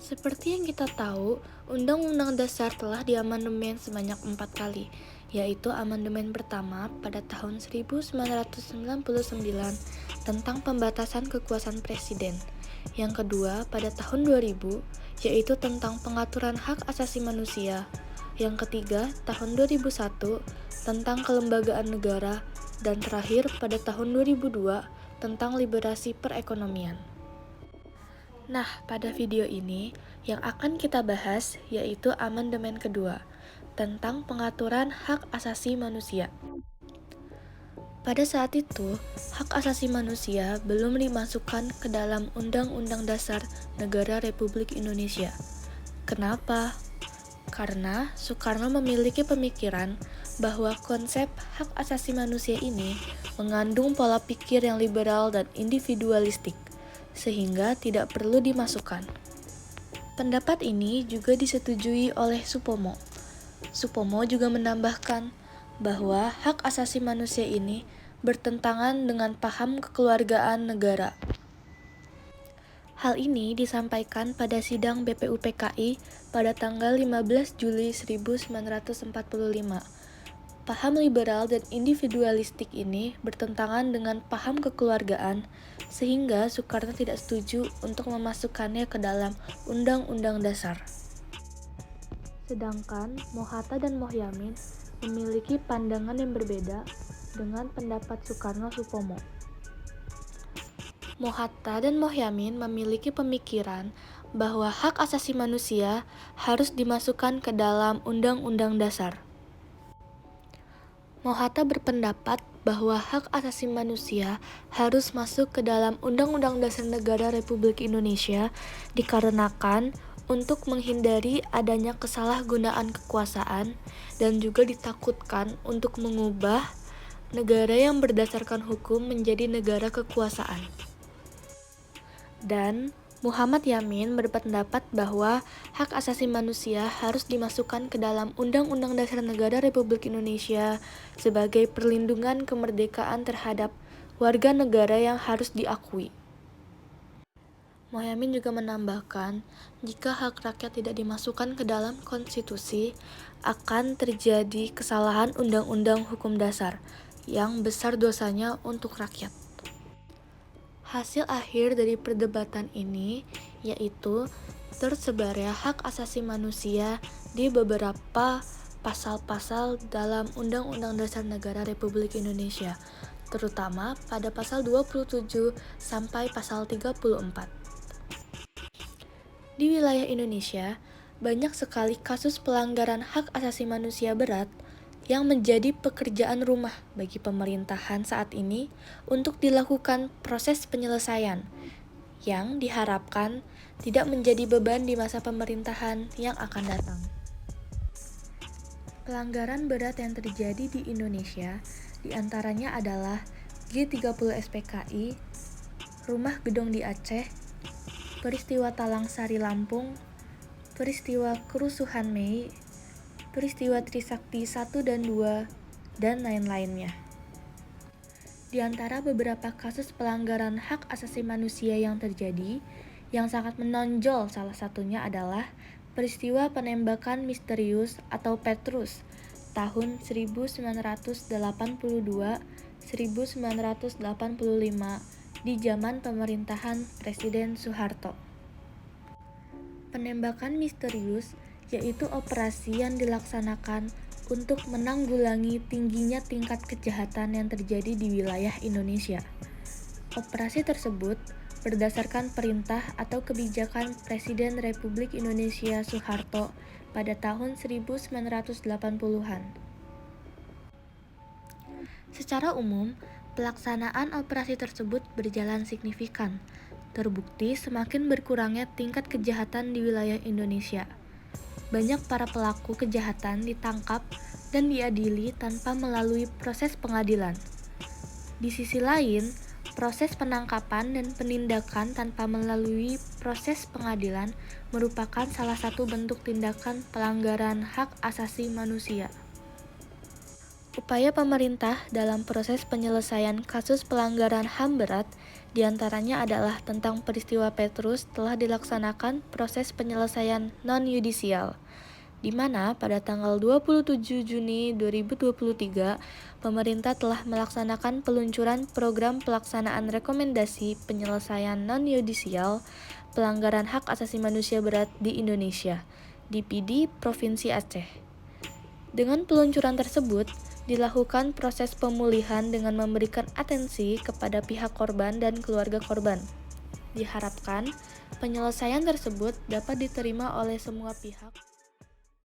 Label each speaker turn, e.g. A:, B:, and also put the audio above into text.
A: Seperti yang kita tahu, Undang-Undang Dasar telah diamandemen sebanyak 4 kali, yaitu amandemen pertama pada tahun 1999 tentang pembatasan kekuasaan presiden, yang kedua pada tahun 2000, yaitu tentang pengaturan hak asasi manusia, yang ketiga tahun 2001 tentang kelembagaan negara, dan terakhir pada tahun 2002 tentang liberasi perekonomian. Nah, pada video ini, yang akan kita bahas yaitu amandemen kedua, tentang pengaturan hak asasi manusia. Pada saat itu, hak asasi manusia belum dimasukkan ke dalam Undang-Undang Dasar Negara Republik Indonesia. Kenapa? Karena Soekarno memiliki pemikiran bahwa konsep hak asasi manusia ini mengandung pola pikir yang liberal dan individualistik, sehingga tidak perlu dimasukkan. Pendapat ini juga disetujui oleh Supomo. Supomo juga menambahkan bahwa hak asasi manusia ini bertentangan dengan paham kekeluargaan negara. Hal ini disampaikan pada sidang BPUPKI pada tanggal 15 Juli 1945. Paham liberal dan individualistik ini bertentangan dengan paham kekeluargaan, sehingga Soekarno tidak setuju untuk memasukkannya ke dalam Undang-Undang Dasar. Sedangkan Mohatta dan Mohyamin memiliki pandangan yang berbeda dengan pendapat Soekarno-Supomo. Mohatta dan Mohyamin memiliki pemikiran bahwa hak asasi manusia harus dimasukkan ke dalam Undang-Undang Dasar. Mohatta berpendapat bahwa hak asasi manusia harus masuk ke dalam Undang-Undang Dasar Negara Republik Indonesia dikarenakan untuk menghindari adanya kesalahgunaan kekuasaan dan juga ditakutkan untuk mengubah negara yang berdasarkan hukum menjadi negara kekuasaan. Dan Muhammad Yamin berpendapat bahwa hak asasi manusia harus dimasukkan ke dalam Undang-Undang Dasar Negara Republik Indonesia sebagai perlindungan kemerdekaan terhadap warga negara yang harus diakui. Mohyamin juga menambahkan, jika hak rakyat tidak dimasukkan ke dalam konstitusi, akan terjadi kesalahan undang-undang hukum dasar, yang besar dosanya untuk rakyat. Hasil akhir dari perdebatan ini yaitu tersebarnya hak asasi manusia di beberapa pasal-pasal dalam Undang-Undang Dasar Negara Republik Indonesia, terutama pada pasal 27 sampai pasal 34. Di wilayah Indonesia, banyak sekali kasus pelanggaran hak asasi manusia berat yang menjadi pekerjaan rumah bagi pemerintahan saat ini untuk dilakukan proses penyelesaian, yang diharapkan tidak menjadi beban di masa pemerintahan yang akan datang. Pelanggaran berat yang terjadi di Indonesia diantaranya adalah G30 SPKI, rumah gedong di Aceh, peristiwa Talang Sari Lampung, peristiwa kerusuhan Mei, peristiwa Trisakti 1 dan 2, dan lain-lainnya. Di antara beberapa kasus pelanggaran hak asasi manusia yang terjadi, yang sangat menonjol salah satunya adalah peristiwa penembakan misterius atau Petrus tahun 1982-1985 di zaman pemerintahan Presiden Soeharto. Penembakan misterius yaitu operasi yang dilaksanakan untuk menanggulangi tingginya tingkat kejahatan yang terjadi di wilayah Indonesia. Operasi tersebut berdasarkan perintah atau kebijakan Presiden Republik Indonesia Soeharto pada tahun 1980-an. Secara umum, pelaksanaan operasi tersebut berjalan signifikan, terbukti semakin berkurangnya tingkat kejahatan di wilayah Indonesia. Banyak para pelaku kejahatan ditangkap dan diadili tanpa melalui proses pengadilan. Di sisi lain, proses penangkapan dan penindakan tanpa melalui proses pengadilan merupakan salah satu bentuk tindakan pelanggaran hak asasi manusia. Upaya pemerintah dalam proses penyelesaian kasus pelanggaran HAM berat diantaranya adalah tentang peristiwa Petrus telah dilaksanakan proses penyelesaian non-yudisial, di mana pada tanggal 27 Juni 2023, pemerintah telah melaksanakan peluncuran program pelaksanaan rekomendasi penyelesaian non-yudisial pelanggaran hak asasi manusia berat di Indonesia, DPD Provinsi Aceh. Dengan peluncuran tersebut, dilakukan proses pemulihan dengan memberikan atensi kepada pihak korban dan keluarga korban. Diharapkan, penyelesaian tersebut dapat diterima oleh semua pihak.